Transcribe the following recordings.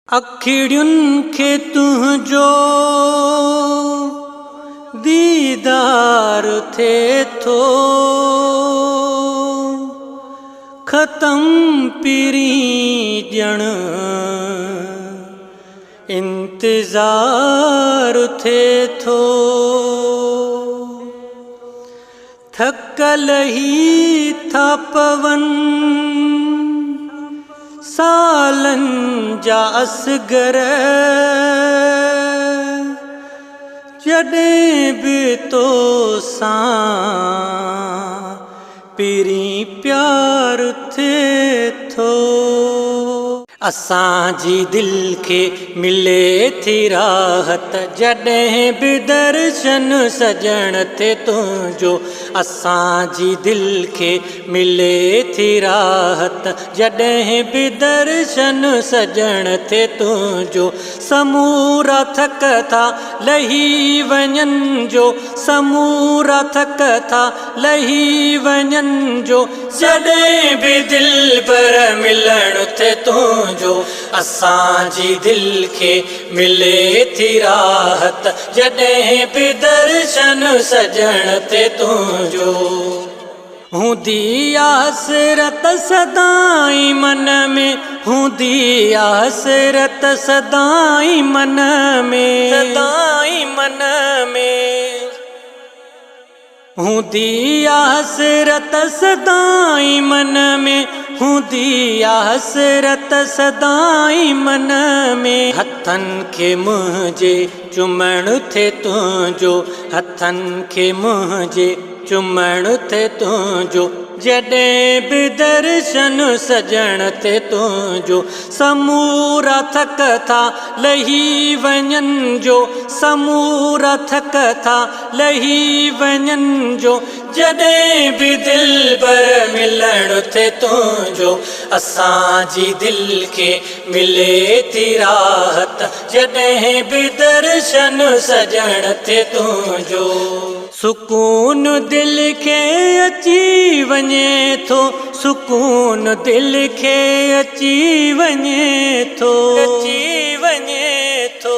अखिड़ियुनि खे तुंहिंजो दीदार थिए थो, ख़तम पीरी ॼण इंतज़ार थिए थो। थकल ही था पवनि सालनि जा असगर, जॾहिं बि तोसां पहिरीं प्यार थिए थो। असांजी दिलि खे मिले थी राहत, जॾहिं बि दर्शन सजण थिए तुंहिंजो। असांजी दिलि खे मिले थी राहत, जॾहिं बि दर्शन सजण थिए तुंहिंजो। समूरा थक था लही वञनि जो, समूरा थक था लही वञनि जो, जॾहिं बि दिलि पर मिलण थिए तुंहिंजो। असांजी दिलि खे मिले थी राहत, जॾहिं बि दर्शन सजण थिए तुंहिंजो। हूंदी हसरत सदाई मन में, हूंदी हसरत सदाई मन में, सदाई मन में। हूंदी हसरत सदाई मन में, हूंदी हसरत सदाई मन में। हथनि खे मुंहिंजे चुमण थिए तुंहिंजो, हथनि खे मुंहिंजे चुमण थिए तुंहिंजो, जॾहिं बि दर्शन सजण थिए तुंहिंजो। समूरा थक था लही वञनि जो, समूरा थक था लही वञनि जो, जॾहिं बि दिलि पर मिलण थिए तुंहिंजो। असांजी दिलि खे मिले थी राहत, जॾहिं बि दर्शन सजण थिए तुंहिंजो। सुकून दिलि खे अची वञे थो, सुकून दिलि खे अची वञे थो, अची वञे थो।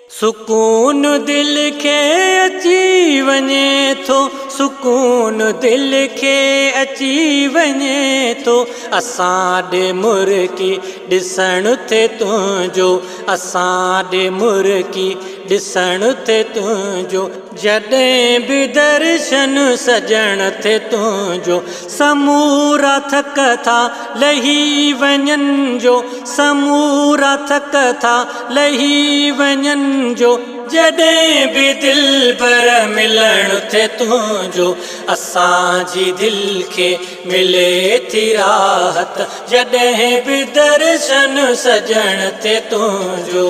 सुकून दिलि खे अची वञे थो, सुकून दिलि खे अची वञे थो। असां ॾे मुर्की ॾिसण थिए तुंहिंजो, असां ॾे मुर्की ॾिसण थिए तुंहिंजो, जॾहिं बि दर्शन सजण थिए तुंहिंजो। समूरा थक था लही वञनि जो, समूरा थक था लही वञनि जो, जॾहिं बि दिलि पर मिलण थिए तुंहिंजो। असांजी दिलि खे मिले थी राहत, जॾहिं बि दर्शन सजण थिए तुंहिंजो।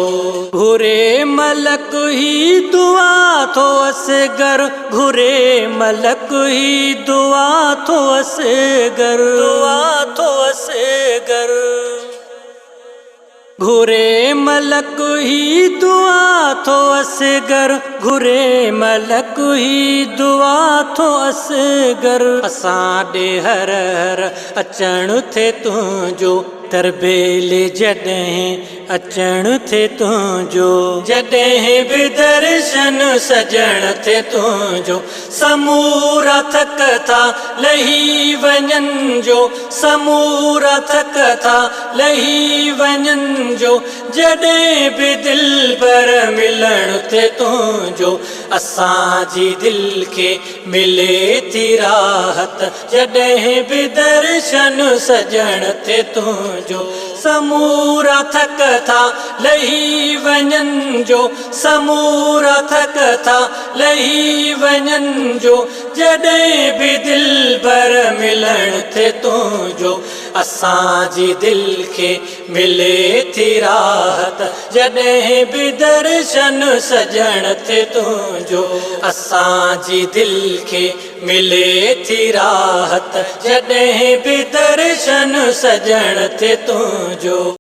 घुरे मलक ही दुआ थो असगर, घुरे मलक ही दुआ थो असगर, दुआ थो असगर। घुरे मलक ही दुआ थो असगर, घुरे मलक ही दुआ थो असगर। असां ॾे हर हर अचण थिए तुंहिंजो, तरबेले जॾहिं अचण थिए तुंहिंजो, जॾहिं बि दर्शन सजण थिए तुंहिंजो। समूरा थक था लही वञनि जो, समूरा थक था लही वञनि जो, जॾहिं बि दिलि पर मिलण थिए तुंहिंजो। असांजी दिलि खे मिले थी राहत, जॾहिं बि दर्शन सजण थिए तुंहिंजो। समूरा थक था लही वञनि जो, समूरा थक था लही वञनि जो, जॾहिं बि दिलि पर मिलण थिए तुंहिंजो। असांजी दिलि खे मिले थी राहत, जॾहिं बि दर्शन सजण थिए तुंहिंजो। असांजी दिलि खे मिले थी राहत, जॾहिं बि दर्शन सजण थिए तुंहिंजो।